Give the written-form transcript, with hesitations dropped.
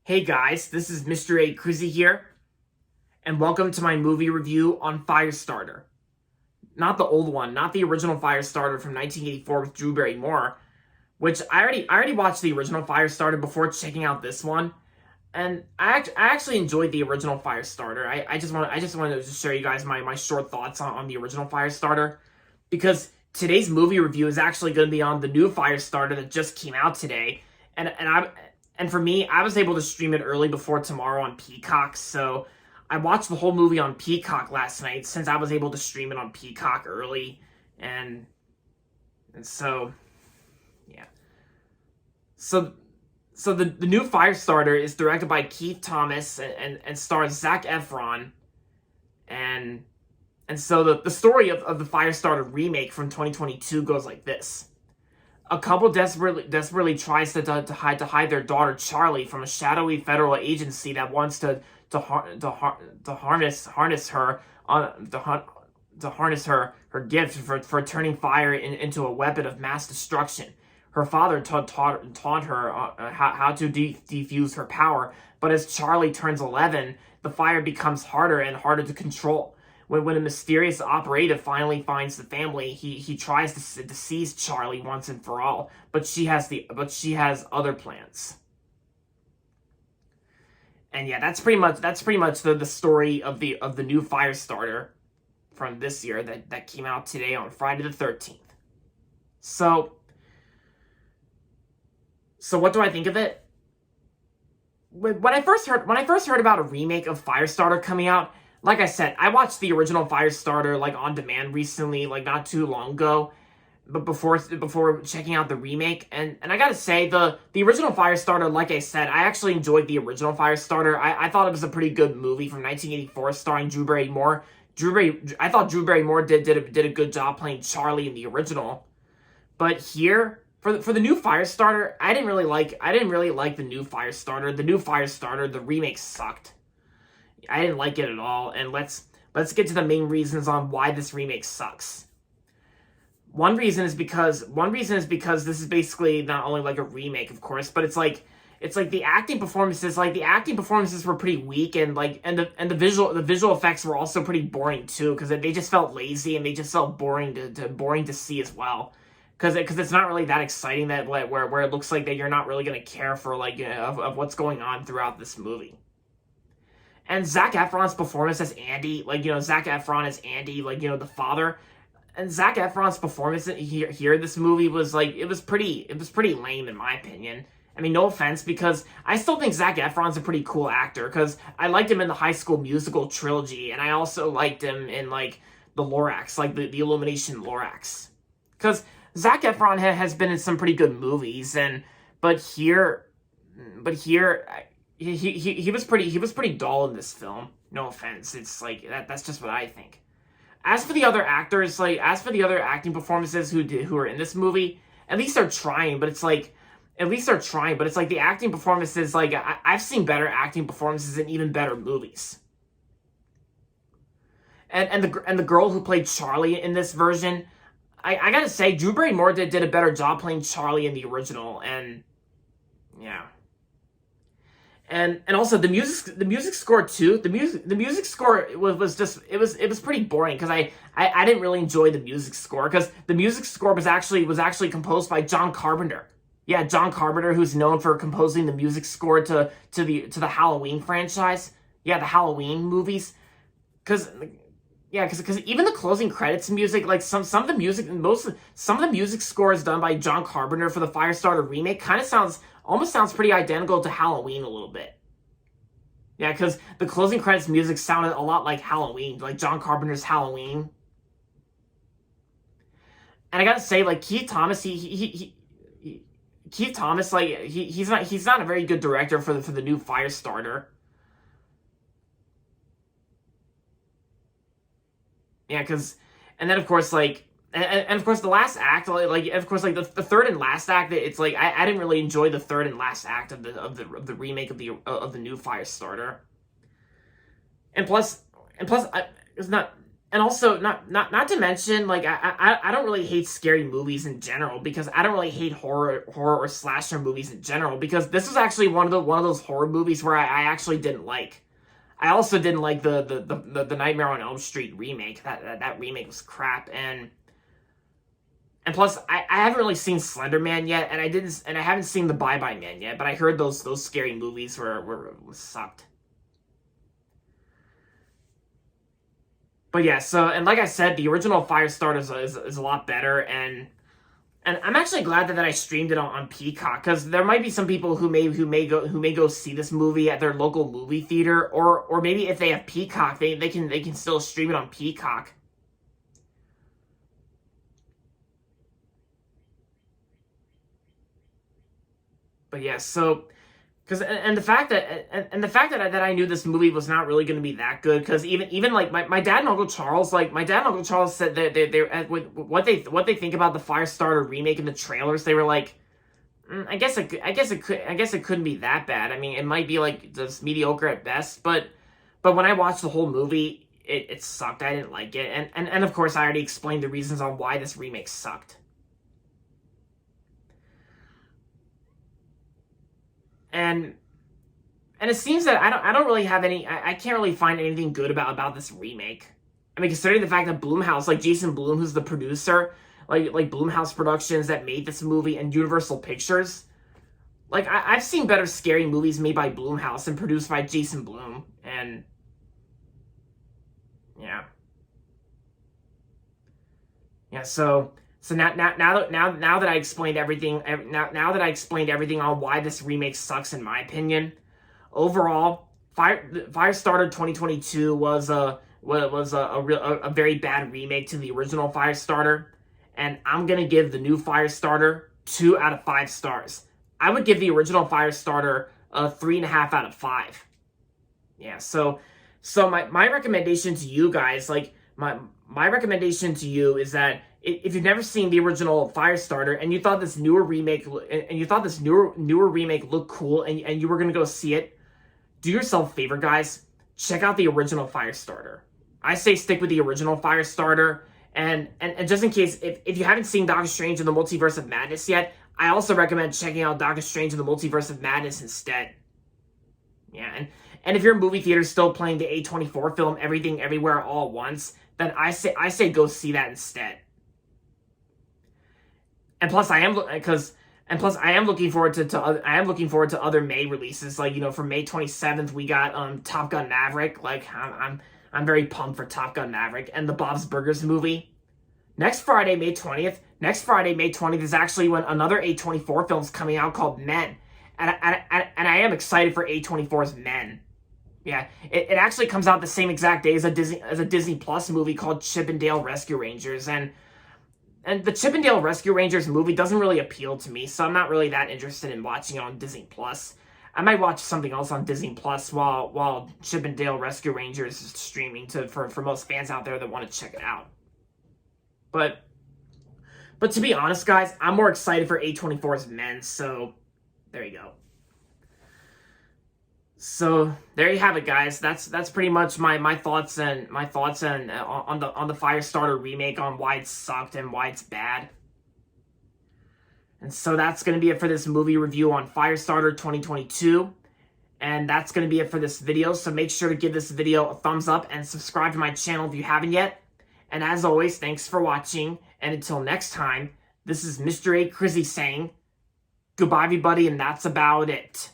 Hey guys, this is Mr. A. Cruzy here, and welcome to my movie review on FireStarter. Not the old one, not the original FireStarter from 1984 with Drew Barrymore, which I already watched the original FireStarter before checking out this one, and I actually enjoyed the original FireStarter. I just wanted to share you guys my short thoughts on the original FireStarter, because today's movie review is actually going to be on the new FireStarter that just came out today, and for me, I was able to stream it early before tomorrow on Peacock, so I watched the whole movie on Peacock last night since I was able to stream it on Peacock early, and so, yeah. So the new Firestarter is directed by Keith Thomas and stars Zac Efron, and so the story of the Firestarter remake from 2022 goes like this. A couple desperately tries to hide their daughter Charlie from a shadowy federal agency that wants to harness her gift for turning fire into a weapon of mass destruction. Her father taught her how to defuse her power, but as Charlie turns 11, the fire becomes harder and harder to control. When a mysterious operative finally finds the family, he tries to seize Charlie once and for all, but she has other plans. And yeah, that's pretty much the story of the new Firestarter from this year that came out today on Friday the 13th. So what do I think of it? When I first heard about a remake of Firestarter coming out, like I said, I watched the original Firestarter like on demand recently, like not too long ago, but before checking out the remake, and I gotta say the original Firestarter, like I said, I actually enjoyed the original Firestarter. I thought it was a pretty good movie from 1984 starring Drew Barrymore. I thought Drew Barrymore did a good job playing Charlie in the original, but here for the new Firestarter, I didn't really like the new Firestarter. The new Firestarter, the remake sucked. I didn't like it at all, and let's get to the main reasons on why this remake sucks. One reason is because this is basically not only like a remake, of course, but it's like the acting performances were pretty weak, and the visual effects were also pretty boring too, because they just felt lazy and they just felt boring to see as well. Because it's not really that exciting that where it looks like that you're not really gonna care for of what's going on throughout this movie. And Zac Efron's performance as Andy, Zac Efron as Andy, the father, and Zac Efron's performance here in this movie was pretty lame in my opinion. I mean, no offense, because I still think Zac Efron's a pretty cool actor, because I liked him in the High School Musical trilogy, and I also liked him in the Lorax, the Illumination Lorax, because Zac Efron has been in some pretty good movies, but here. He was pretty dull in this film. No offense, it's that's just what I think. As for the other actors, acting performances who are in this movie, at least they're trying. But it's the acting performances. I've seen better acting performances in even better movies. And the girl who played Charlie in this version, I gotta say, Drew Barrymore did a better job playing Charlie in the original, and yeah. And also the music score too. The music score was pretty boring, because I didn't really enjoy the music score, because the music score was actually composed by John Carpenter. Yeah, John Carpenter, who's known for composing the music score to the Halloween franchise. Yeah, the Halloween movies. Because even the closing credits music, some of the music scores done by John Carpenter for the Firestarter remake almost sounds pretty identical to Halloween a little bit. Yeah, because the closing credits music sounded a lot like Halloween, like John Carpenter's Halloween. And I gotta say, Keith Thomas, he's not a very good director for the new Firestarter. Yeah, and then of course and of course the last act, the third and last act, it's I didn't really enjoy the third and last act of the remake of the new Firestarter. And plus it's not And also, not to mention, like, I don't really hate scary movies in general, because I don't really hate horror or slasher movies in general, because this was actually one of those horror movies where I actually didn't like. I also didn't like the Nightmare on Elm Street remake. That remake was crap, and plus I haven't really seen Slender Man yet, and I haven't seen the Bye Bye Man yet, but I heard those scary movies were sucked. But yeah, so, and like I said, the original Firestarter is a lot better, and I'm actually glad that I streamed it on Peacock, because there might be some people who may go see this movie at their local movie theater, or maybe if they have Peacock, they can still stream it on Peacock. But yeah, so, because, and the fact that I knew this movie was not really going to be that good, because even like my dad and Uncle Charles, said that they what they think about the Firestarter remake in the trailers. They were like, I guess it couldn't be that bad. I mean, it might be like just mediocre at best, but when I watched the whole movie, it sucked. I didn't like it, and of course I already explained the reasons on why this remake sucked. And it seems that I don't really have any. I can't really find anything good about this remake. I mean, considering the fact that Blumhouse, like Jason Blum, who's the producer, like Blumhouse Productions that made this movie, and Universal Pictures, like I've seen better scary movies made by Blumhouse and produced by Jason Blum, and yeah, yeah. So now that I explained everything, now that I explained everything on why this remake sucks, in my opinion, overall, Firestarter 2022 was a very bad remake to the original Firestarter, and I'm gonna give the new Firestarter 2 out of 5 stars. I would give the original Firestarter a 3.5 out of 5. Yeah, so my recommendation to you guys, like my recommendation to you is that if you've never seen the original Firestarter and you thought this newer remake looked cool, and you were gonna go see it, do yourself a favor, guys. Check out the original Firestarter. I say stick with the original Firestarter, and just in case, if you haven't seen Doctor Strange in the Multiverse of Madness yet, I also recommend checking out Doctor Strange in the Multiverse of Madness instead. Yeah, and if your movie theater is still playing the A24 film Everything Everywhere All at Once, then I say go see that instead. And plus, I am looking forward to other May releases. Like, for May 27th, we got Top Gun Maverick. Like, I'm very pumped for Top Gun Maverick and the Bob's Burgers movie. Next Friday, May 20th is actually when another A24 film's coming out called Men, and I am excited for A24's Men. Yeah, it actually comes out the same exact day as a Disney Plus movie called Chip 'n Dale Rescue Rangers, and the Chip 'n Dale Rescue Rangers movie doesn't really appeal to me, so I'm not really that interested in watching it on Disney Plus. I might watch something else on Disney Plus while Chip 'n Dale Rescue Rangers is streaming for most fans out there that want to check it out. But to be honest, guys, I'm more excited for A24's Men, so there you go. So there you have it, guys. That's pretty much my thoughts on the Firestarter remake, on why it sucked and why it's bad. And so that's going to be it for this movie review on Firestarter 2022. And that's going to be it for this video. So make sure to give this video a thumbs up and subscribe to my channel if you haven't yet. And as always, thanks for watching. And until next time, this is Mr. A. Crizzy saying goodbye, everybody, and that's about it.